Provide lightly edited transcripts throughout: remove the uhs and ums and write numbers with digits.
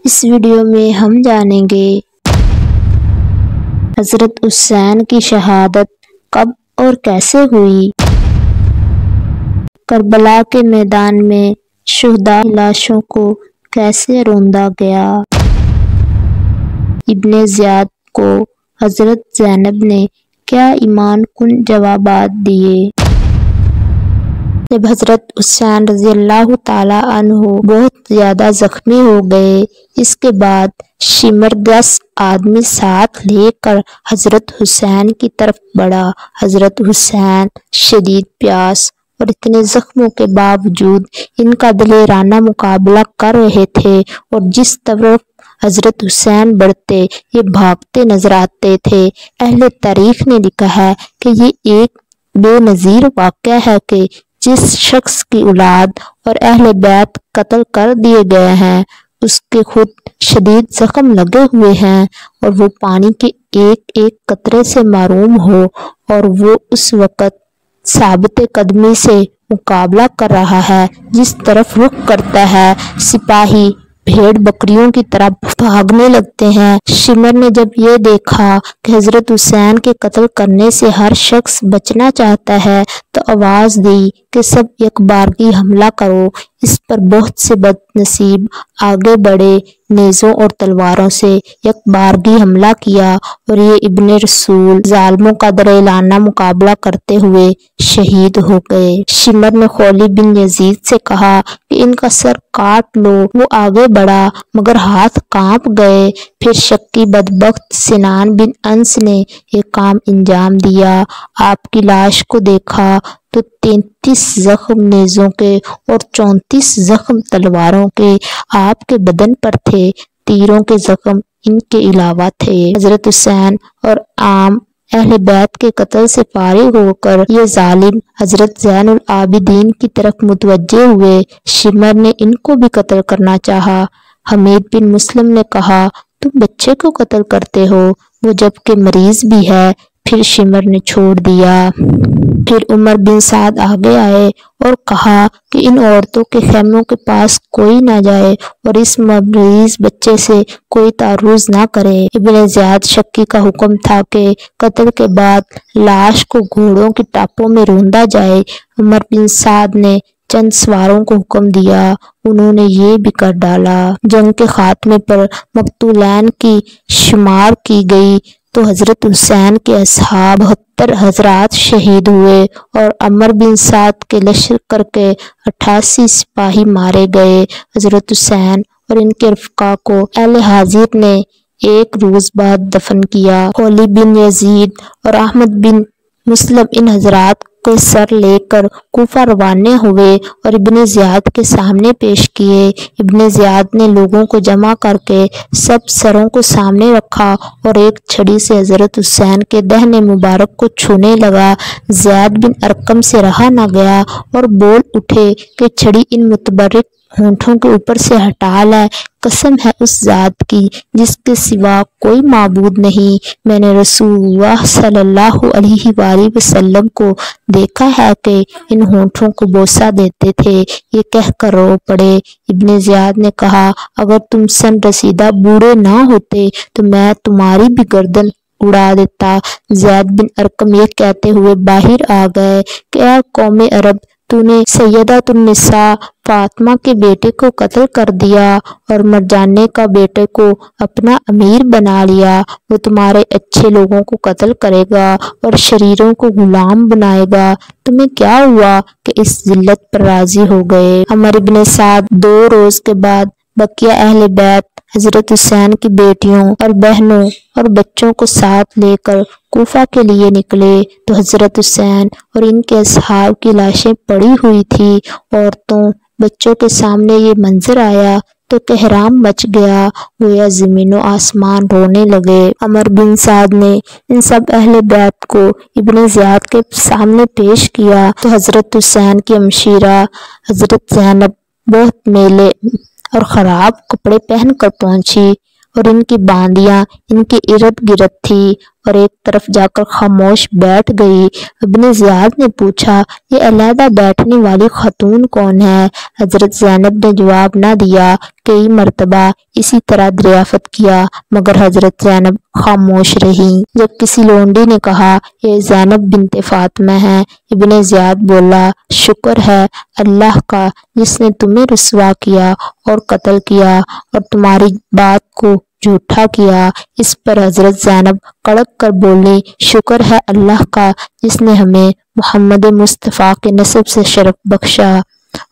اس video میں ہم جانیں گے حضرت حسین کی شہادت کب اور کیسے ہوئی، کربلا کے میدان میں شہداء کی لاشوں کو کیسے روندا گیا، ابن زیاد کو حضرت زینب نے کیا ایمان کن جوابات دیے۔ جب حضرت حسین رضی اللہ تعالیٰ عنہ بہت زیادہ زخمی ہو گئے، اس کے بعد شمر 10 آدمی ساتھ لے کر حضرت حسین کی طرف بڑھا۔ حضرت حسین شدید پیاس اور اتنے زخموں کے باوجود ان کا دلیرانہ مقابلہ کر رہے تھے، اور جس طرف حضرت حسین بڑھتے یہ بھاگتے نظر آتے تھے۔ اہل تاریخ نے لکھا ہے کہ یہ ایک بے نظیر واقعہ ہے کہ جس شخص کی اولاد اور اہل بیت قتل کر دیے گئے ہیں، اس کے خود شدید زخم لگے ہوئے ہیں، اور وہ پانی کے ایک ایک قطرے سے محروم ہو، اور وہ اس وقت ثابت قدمی سے مقابلہ کر رہا ہے۔ جس طرف رخ کرتا ہے سپاہی بھیڑ بکریوں کی طرح بھاگنے لگتے ہیں۔ شمر نے جب یہ دیکھا کہ حضرت حسین کے قتل کرنے سے ہر شخص بچنا چاہتا ہے تو آواز دی کہ سب یک بارگی حملہ کرو۔ اس پر بہت سے بد نصیب آگے بڑھے، نیزوں اور تلواروں سے یک بارگی حملہ کیا، اور یہ ابن رسول ظالموں کا دلیرانہ مقابلہ کرتے ہوئے شہید ہو گئے۔ شمر نے خولی بن یزید سے کہا کہ ان کا سر کاٹ لو۔ وہ آگے بڑھا مگر ہاتھ کانپ گئے۔ پھر شکی بدبخت سنان بن انس نے یہ کام انجام دیا۔ آپ کی لاش کو دیکھا تو 33 زخم نیزوں کے اور 34 زخم تلواروں کے آپ کے بدن پر تھے۔ تیروں کے زخم ان کے علاوہ تھے۔ حضرت حسین اور عام اہل بیت کے قتل سے فارغ ہو کر یہ ظالم حضرت زین العابدین کی طرف متوجہ ہوئے۔ شمر نے ان کو بھی قتل کرنا چاہا۔ حمید بن مسلم نے کہا، تم بچے کو قتل کرتے ہو، وہ جب کہ مریض بھی ہے۔ پھر شمر نے چھوڑ دیا۔ پھر عمر بن سعد آگے آئے اور کہا کہ ان عورتوں کے خیموں کے پاس کوئی نہ جائے اور اس مریض بچے سے کوئی تعرض نہ کرے۔ ابن زیاد شکی کا حکم تھا کہ قتل کے بعد لاش کو گھوڑوں کی ٹاپوں میں روندا جائے۔ عمر بن سعد نے چند سواروں کو حکم دیا، انہوں نے یہ بھی کر ڈالا۔ جنگ کے خاتمے پر مقتولین کی شمار کی گئی تو حضرت حسین کے اصحاب 72 حضرات شہید ہوئے، اور عمر بن سعد کے لشکر کے 88 سپاہی مارے گئے۔ حضرت حسین اور ان کے رفقا کو اہل حاضر نے ایک روز بعد دفن کیا۔ خولی بن یزید اور احمد بن مسلم ان حضرات کے سر لے کر کوفہ روانہ ہوئے اور ابن زیاد کے سامنے پیش کیے۔ ابن زیاد نے لوگوں کو جمع کر کے سب سروں کو سامنے رکھا اور ایک چھڑی سے حضرت حسین کے دہنے مبارک کو چھونے لگا۔ زید بن ارقم سے رہا نہ گیا اور بول اٹھے کہ چھڑی ان متبرک ہونٹوں کے اوپر سے ہٹا لے۔ قسم ہے اس ذات کی جس کے سوا کوئی معبود نہیں، میں نے رسول اللہ صلی اللہ علیہ وآلہ وسلم کو دیکھا ہے کہ ان ہونٹوں کو بوسہ دیتے تھے۔ یہ کہہ کر رو پڑے۔ ابن زیاد نے کہا، اگر تم سن رسیدہ بوڑھے نہ ہوتے تو میں تمہاری بھی گردن اڑا دیتا۔ زید بن ارقم یہ کہتے ہوئے باہر آ گئے کہ اے قوم عرب، تو نے سیدۃ النساء فاطمہ کے بیٹے کو قتل کر دیا اور مرجانے کا بیٹے کو اپنا امیر بنا لیا۔ وہ تمہارے اچھے لوگوں کو قتل کرے گا اور شریروں کو غلام بنائے گا۔ تمہیں کیا ہوا کہ اس ذلت پر راضی ہو گئے؟ عمر بن سعد 2 روز کے بعد بقیہ اہل بیت حضرت حسین کی بیٹیوں اور بہنوں اور بچوں کو ساتھ لے کر کوفہ کے لیے نکلے تو حضرت حسین اور ان کے اصحاب کی لاشیں پڑی ہوئی تھی۔ عورتوں بچوں کے سامنے یہ منظر آیا تو کہرام مچ گیا، گویا زمین و آسمان رونے لگے۔ عمر بن سعد نے ان سب اہل بیت کو ابن زیاد کے سامنے پیش کیا تو حضرت حسین کی ہمشیرہ حضرت زینب بہت میلے اور خراب کپڑے پہن کر پہنچی، اور ان کی باندیاں ان کے ارد گرد تھی، اور ایک طرف جا کر خاموش بیٹھ گئی۔ ابن زیاد نے پوچھا، یہ علیحدہ بیٹھنے والی خاتون کون ہے؟ حضرت زینب نے جواب نہ دیا۔ کئی مرتبہ اسی طرح دریافت کیا مگر حضرت زینب خاموش رہی۔ جب کسی لونڈی نے کہا، یہ زینب بنت فاطمہ ہے، ابن زیاد بولا، شکر ہے اللہ کا جس نے تمہیں رسوا کیا اور قتل کیا اور تمہاری بات کو جھوٹا کیا۔ اس پر حضرت زینب کڑک کر بولی، شکر ہے اللہ کا جس نے ہمیں محمد مصطفیٰ کے نسب سے شرف بخشا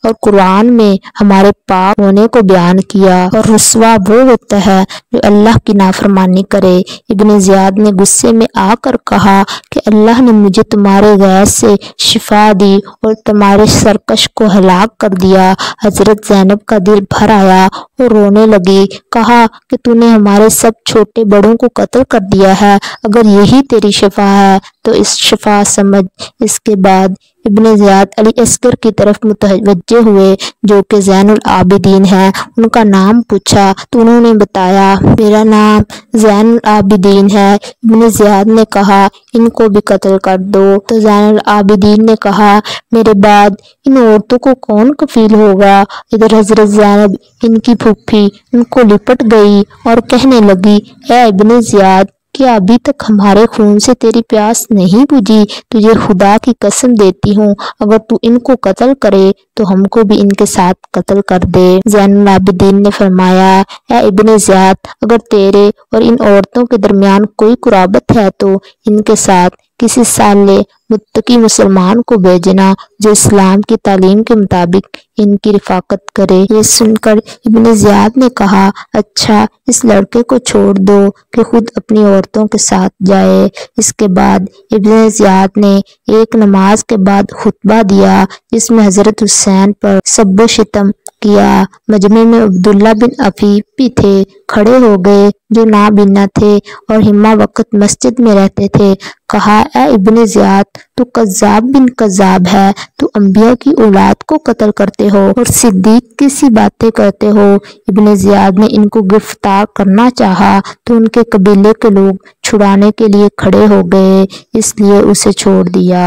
اور قرآن میں ہمارے پاک ہونے کو بیان کیا، اور رسوا وہ ہوتا ہے جو اللہ کی نافرمانی کرے۔ ابن زیاد نے غصے میں آ کر کہا کہ اللہ نے مجھے تمہارے غیظ سے شفا دی اور تمہارے سرکش کو ہلاک کر دیا۔ حضرت زینب کا دل بھر آیا اور رونے لگی۔ کہا کہ تو نے ہمارے سب چھوٹے بڑوں کو قتل کر دیا ہے، اگر یہی تیری شفا ہے تو اس شفا سمجھ۔ اس کے بعد ابن زیاد علی اصغر کی طرف متوجہ ہوئے جو کہ زین العابدین ہیں۔ ان کا نام پوچھا تو انہوں نے بتایا، میرا نام زین العابدین ہے۔ ابن زیاد نے کہا، ان کو بھی قتل کر دو۔ تو زین العابدین نے کہا، میرے بعد ان عورتوں کو کون کفیل ہوگا؟ ادھر حضرت زینب ان کی پھوپھی ان کو لپٹ گئی اور کہنے لگی، اے ابن زیاد، کیا ابھی تک ہمارے خون سے تیری پیاس نہیں بجھی؟ تجھے خدا کی قسم دیتی ہوں اگر تو ان کو قتل کرے تو ہم کو بھی ان کے ساتھ قتل کر دے۔ زین العابدین نے فرمایا، اے ابن زیاد، اگر تیرے اور ان عورتوں کے درمیان کوئی قرابت ہے تو ان کے ساتھ کسی صالح متقی مسلمان کو بھیجنا جو اسلام کی تعلیم کے مطابق ان کی رفاقت کرے۔ یہ سن کر ابن زیاد نے کہا، اچھا اس لڑکے کو چھوڑ دو کہ خود اپنی عورتوں کے ساتھ جائے۔ اس کے بعد ابن زیاد نے ایک نماز کے بعد خطبہ دیا جس میں حضرت حسین پر سب و شتم کیا۔ مجمع میں عبداللہ بن عفیف بھی تھے، کھڑے ہو گئے جو نابینا تھے اور ہمہ وقت مسجد میں رہتے تھے۔ کہا، اے ابن زیاد، تو کذاب بن کذاب ہے، تو انبیاء کی اولاد کو قتل کرتے ہو اور صدیق کی سی باتیں کرتے ہو۔ ابن زیاد نے ان کو گرفتار کرنا چاہا تو ان کے قبیلے کے لوگ چھڑانے کے لیے کھڑے ہو گئے، اس لیے اسے چھوڑ دیا۔